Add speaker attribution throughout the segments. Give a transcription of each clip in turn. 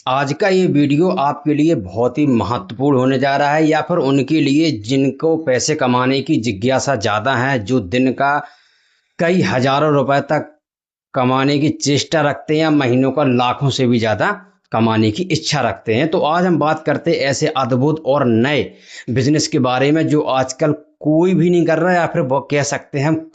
Speaker 1: आज का ये वीडियो आपके लिए बहुत ही महत्वपूर्ण होने जा रहा है, या फिर उनके लिए जिनको पैसे कमाने की जिज्ञासा ज़्यादा है, जो दिन का कई हजारों रुपए तक कमाने की चेष्टा रखते हैं या महीनों का लाखों से भी ज़्यादा कमाने की इच्छा रखते हैं। तो आज हम बात करते हैं ऐसे अद्भुत और नए बिजनेस के बारे में जो आजकल कोई भी नहीं कर रहा है, या फिर वो कह सकते हैं हम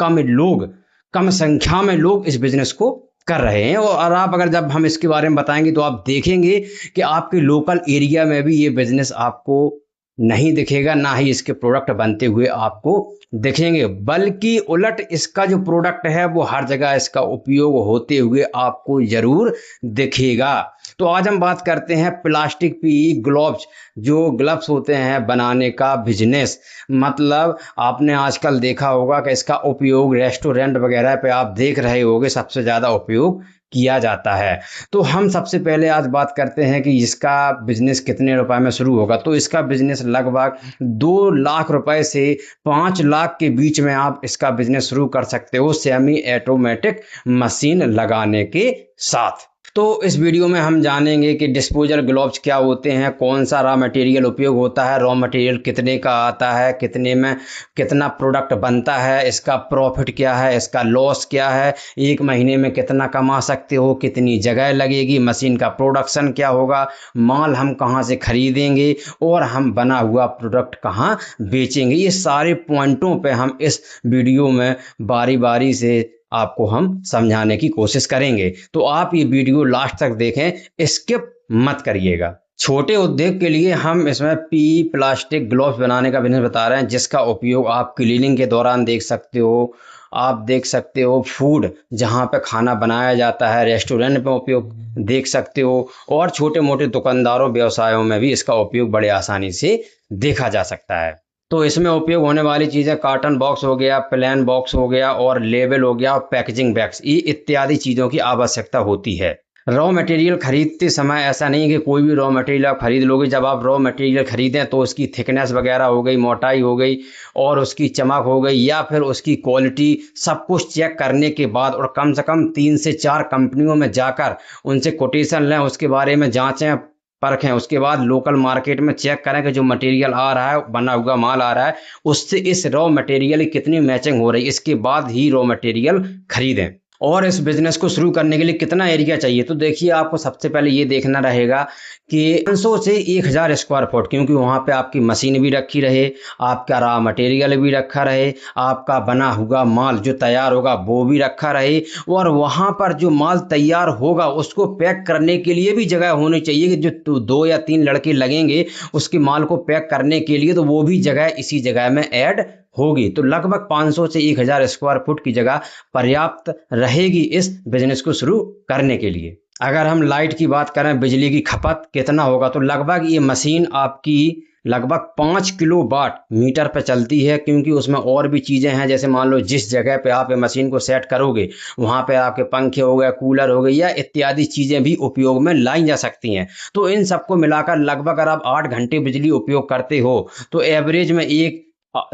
Speaker 1: कम संख्या में लोग इस बिजनेस को कर रहे हैं। और आप अगर जब हम इसके बारे में बताएंगे तो आप देखेंगे कि आपके लोकल एरिया में भी ये बिजनेस आपको नहीं दिखेगा, ना ही इसके प्रोडक्ट बनते हुए आपको दिखेंगे, बल्कि उलट इसका जो प्रोडक्ट है वो हर जगह इसका उपयोग होते हुए आपको जरूर दिखेगा। तो आज हम बात करते हैं प्लास्टिक पी ग्लोव्स, जो ग्लव्स होते हैं बनाने का बिजनेस। मतलब आपने आजकल देखा होगा कि इसका उपयोग रेस्टोरेंट वगैरह पे आप देख रहे होंगे सबसे ज़्यादा उपयोग किया जाता है। तो हम सबसे पहले आज बात करते हैं कि इसका बिजनेस कितने रुपए में शुरू होगा। तो इसका बिजनेस लगभग 2 लाख रुपए से 5 लाख के बीच में आप इसका बिजनेस शुरू कर सकते हो, सेमी ऑटोमेटिक मशीन लगाने के साथ। तो इस वीडियो में हम जानेंगे कि डिस्पोजल ग्लोव्स क्या होते हैं, कौन सा रॉ मटेरियल उपयोग होता है, रॉ मटेरियल कितने का आता है, कितने में कितना प्रोडक्ट बनता है, इसका प्रॉफिट क्या है, इसका लॉस क्या है, एक महीने में कितना कमा सकते हो, कितनी जगह लगेगी, मशीन का प्रोडक्शन क्या होगा, माल हम कहाँ से खरीदेंगे और हम बना हुआ प्रोडक्ट कहाँ बेचेंगे। ये सारे पॉइंटों पे हम इस वीडियो में बारी बारी से आपको हम समझाने की कोशिश करेंगे। तो आप ये वीडियो लास्ट तक देखें, स्किप मत करिएगा। छोटे उद्योग के लिए हम इसमें पी प्लास्टिक ग्लोव्स बनाने का बिजनेस बता रहे हैं, जिसका उपयोग आप क्लीनिंग के दौरान देख सकते हो, आप देख सकते हो फूड जहाँ पे खाना बनाया जाता है, रेस्टोरेंट में उपयोग देख सकते हो, और छोटे मोटे दुकानदारों व्यवसायों में भी इसका उपयोग बड़े आसानी से देखा जा सकता है। तो इसमें उपयोग होने वाली चीज़ें कार्टन बॉक्स हो गया, प्लेन बॉक्स हो गया, और लेबल हो गया, और पैकेजिंग बैग्स, ये इत्यादि चीज़ों की आवश्यकता होती है। रॉ मटेरियल खरीदते समय ऐसा नहीं है कि कोई भी रॉ मटेरियल आप खरीद लोगे। जब आप रॉ मटेरियल खरीदें तो उसकी थिकनेस वगैरह हो गई, मोटाई हो गई, और उसकी चमक हो गई, या फिर उसकी क्वालिटी, सब कुछ चेक करने के बाद, और कम से कम 3 से 4 कंपनियों में जाकर उनसे कोटेशन लें, उसके बारे में जांचें परखें, उसके बाद लोकल मार्केट में चेक करें कि जो मटेरियल आ रहा है, बना हुआ माल आ रहा है, उससे इस रॉ मटेरियल की कितनी मैचिंग हो रही है, इसके बाद ही रॉ मटेरियल खरीदें। और इस बिजनेस को शुरू करने के लिए कितना एरिया चाहिए, तो देखिए आपको सबसे पहले ये देखना रहेगा कि 500 से 1000 स्क्वायर फुट, क्योंकि वहाँ पे आपकी मशीन भी रखी रहे, आपका रॉ मटेरियल भी रखा रहे, आपका बना हुआ माल जो तैयार होगा वो भी रखा रहे, और वहाँ पर जो माल तैयार होगा उसको पैक करने के लिए भी जगह होनी चाहिए कि जो 2 या 3 लड़के लगेंगे उसके माल को पैक करने के लिए, तो वो भी जगह इसी जगह में ऐड होगी। तो लगभग 500 से 1000 स्क्वायर फुट की जगह पर्याप्त रहेगी इस बिजनेस को शुरू करने के लिए। अगर हम लाइट की बात करें, बिजली की खपत कितना होगा, तो लगभग ये मशीन आपकी लगभग 5 किलो वाट मीटर पे चलती है, क्योंकि उसमें और भी चीज़ें हैं। जैसे मान लो जिस जगह पे आप ये मशीन को सेट करोगे वहाँ पे आपके पंखे हो गए, कूलर हो गए, या इत्यादि चीज़ें भी उपयोग में लाई जा सकती हैं। तो इन सबको मिलाकर लगभग अगर आप 8 घंटे बिजली उपयोग करते हो तो एवरेज में एक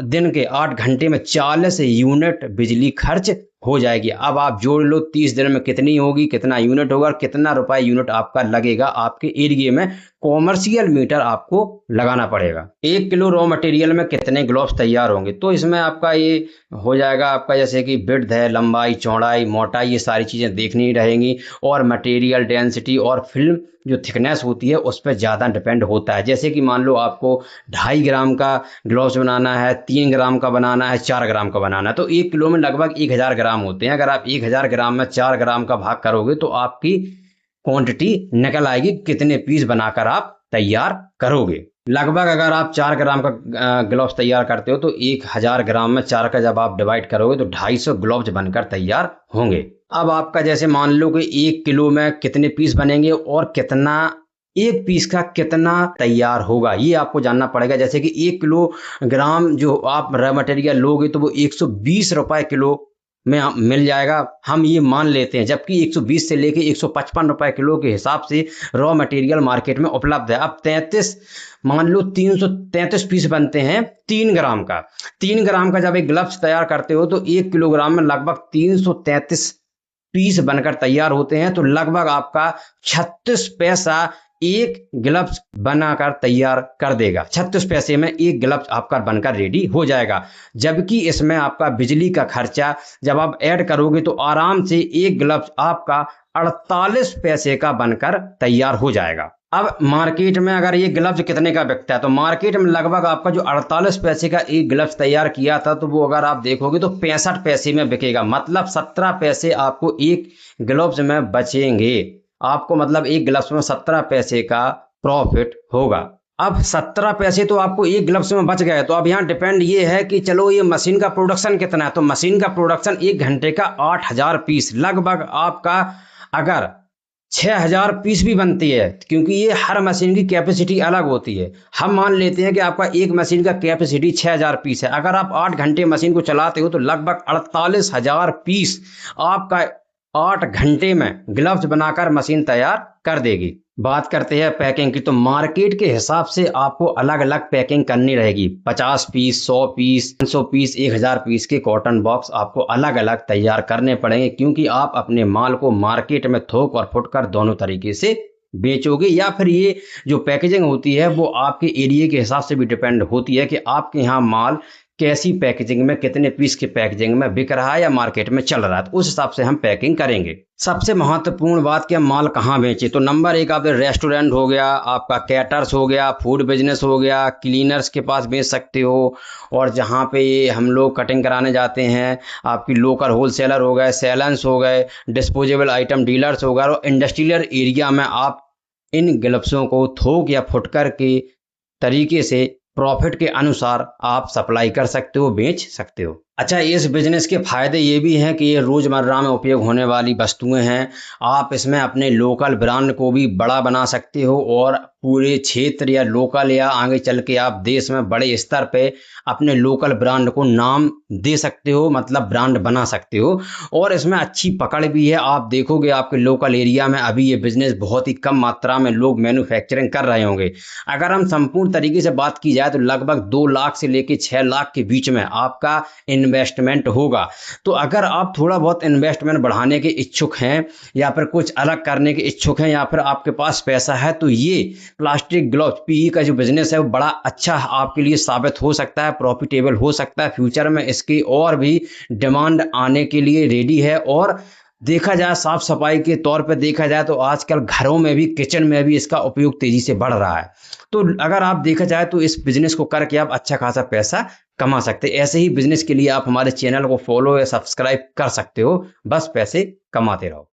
Speaker 1: दिन के 8 घंटे में 40 यूनिट बिजली खर्च हो जाएगी। अब आप जोड़ लो 30 दिन में कितनी होगी, कितना यूनिट होगा, और कितना रुपए यूनिट आपका लगेगा आपके एरिया में। कॉमर्शियल मीटर आपको लगाना पड़ेगा। 1 किलो रॉ मटेरियल में कितने ग्लोव्स तैयार होंगे, तो इसमें आपका ये हो जाएगा आपका, जैसे कि विड्थ है, लंबाई, चौड़ाई, मोटाई, ये सारी चीज़ें देखनी रहेंगी, और मटेरियल डेंसिटी और फिल्म जो थिकनेस होती है उस पर ज़्यादा डिपेंड होता है। जैसे कि मान लो आपको 2.5 ग्राम का ग्लोव्स बनाना है, 3 ग्राम का बनाना है, 4 ग्राम का बनाना है, तो 1 किलो में लगभग 1000 ग्राम होते हैं। अगर आप 1000 ग्राम में 4 ग्राम का भाग करोगे तो आपकी क्वांटिटी निकल आएगी, कितने पीस बनाकर आप तैयार करोगे। लगभग अगर आप 4 ग्राम का ग्लोव्स तैयार करते हो तो 1000 ग्राम में 4 का जब आप डिवाइड करोगे तो 250 ग्लोव्स बनकर तैयार होंगे। अब आपका जैसे मान लो कि 1 किलो में कितने पीस बनेंगे, और कितना एक पीस का कितना तैयार होगा, ये आपको जानना पड़ेगा। जैसे कि 1 किलो ग्राम जो आप रॉ मटेरियल लोगे तो वो 120 रुपए किलो में मिल जाएगा, हम ये मान लेते हैं, जबकि 120 से लेके 155 रुपए किलो के हिसाब से रॉ मटेरियल मार्केट में उपलब्ध है। अब 33 मान लो 333 पीस बनते हैं 3 ग्राम का। 3 ग्राम का जब एक ग्लव्स तैयार करते हो तो 1 किलोग्राम में लगभग 333 पीस बनकर तैयार होते हैं, तो लगभग आपका 36 पैसा एक ग्लव्स बनाकर तैयार कर देगा। 36 पैसे में एक ग्लव्स आपका बनकर रेडी हो जाएगा। जबकि इसमें आपका बिजली का खर्चा जब आप ऐड करोगे तो आराम से एक ग्लव्स आपका 48 पैसे का बनकर तैयार हो जाएगा। अब मार्केट में अगर ये ग्लव्स कितने का बिकता है, तो मार्केट में लगभग आपका जो 48 पैसे का एक ग्लव्स तैयार किया था, तो वो अगर आप देखोगे तो 65 पैसे में बिकेगा। मतलब 17 पैसे आपको एक ग्लव्स में बचेंगे। आपको मतलब एक ग्लव्स में 17 पैसे का प्रॉफिट होगा। अब 17 पैसे तो आपको एक ग्लव्स में बच गए। तो अब यहाँ डिपेंड ये है कि चलो ये मशीन का प्रोडक्शन कितना है, तो मशीन का प्रोडक्शन 1 घंटे का 8000 पीस, लगभग आपका अगर 6000 पीस भी बनती है, क्योंकि ये हर मशीन की कैपेसिटी अलग होती है। हम मान लेते हैं कि आपका एक मशीन का कैपेसिटी 6000 पीस है। अगर आप 8 घंटे मशीन को चलाते हो तो लगभग 48000 पीस आपका 8 घंटे में ग्लव्स बनाकर मशीन तैयार कर देगी। बात करते हैं पैकिंग की, तो मार्केट के हिसाब से आपको अलग अलग पैकिंग करनी रहेगी। 50 पीस, 100 पीस, 500 पीस, 1000 पीस के कॉटन बॉक्स आपको अलग अलग तैयार करने पड़ेंगे, क्योंकि आप अपने माल को मार्केट में थोक और फुटकर दोनों तरीके से बेचोगे। या फिर ये जो पैकेजिंग होती है वो आपके एरिया के हिसाब से भी डिपेंड होती है कि आपके यहाँ माल कैसी पैकेजिंग में, कितने पीस की पैकेजिंग में बिक रहा है या मार्केट में चल रहा है, तो उस हिसाब से हम पैकिंग करेंगे। सबसे महत्वपूर्ण बात कि हम माल कहाँ बेचें, तो नंबर 1 आपके रेस्टोरेंट हो गया, आपका कैटर्स हो गया, फूड बिजनेस हो गया, क्लीनर्स के पास बेच सकते हो, और जहाँ पे हम लोग कटिंग कराने जाते हैं, आपकी लोकल होलसेलर हो गए, सेलर्स हो गए, डिस्पोजेबल आइटम डीलर्स हो गए, और इंडस्ट्रियल एरिया में आप इन ग्लव्सों को थोक या फुटकर के तरीके से प्रॉफिट के अनुसार आप सप्लाई कर सकते हो, बेच सकते हो। अच्छा, इस बिजनेस के फायदे ये भी हैं कि ये रोजमर्रा में उपयोग होने वाली वस्तुएं हैं। आप इसमें अपने लोकल ब्रांड को भी बड़ा बना सकते हो, और पूरे क्षेत्र या लोकल या आगे चल के आप देश में बड़े स्तर पे अपने लोकल ब्रांड को नाम दे सकते हो, मतलब ब्रांड बना सकते हो। और इसमें अच्छी पकड़ भी है। आप देखोगे आपके लोकल एरिया में अभी ये बिजनेस बहुत ही कम मात्रा में लोग मैन्युफैक्चरिंग कर रहे होंगे। अगर हम संपूर्ण तरीके से बात की जाए तो लगभग 2 लाख से लेकर 6 लाख के बीच में आपका इन्वेस्टमेंट होगा। तो अगर आप थोड़ा बहुत इन्वेस्टमेंट बढ़ाने के इच्छुक हैं, या फिर कुछ अलग करने के इच्छुक हैं, या फिर आपके पास पैसा है, तो ये प्लास्टिक ग्लव्स पीई का जो बिजनेस है वो बड़ा अच्छा आपके लिए साबित हो सकता है, प्रॉफिटेबल हो सकता है। फ्यूचर में इसकी और भी डिमांड आने के लिए रेडी है। और देखा जाए साफ सफाई के तौर पे देखा जाए तो आजकल घरों में भी, किचन में भी इसका उपयोग तेजी से बढ़ रहा है। तो अगर आप देखा जाए तो इस बिजनेस को करके आप अच्छा खासा पैसा कमा सकते हैं। ऐसे ही बिजनेस के लिए आप हमारे चैनल को फॉलो या सब्सक्राइब कर सकते हो। बस पैसे कमाते रहो।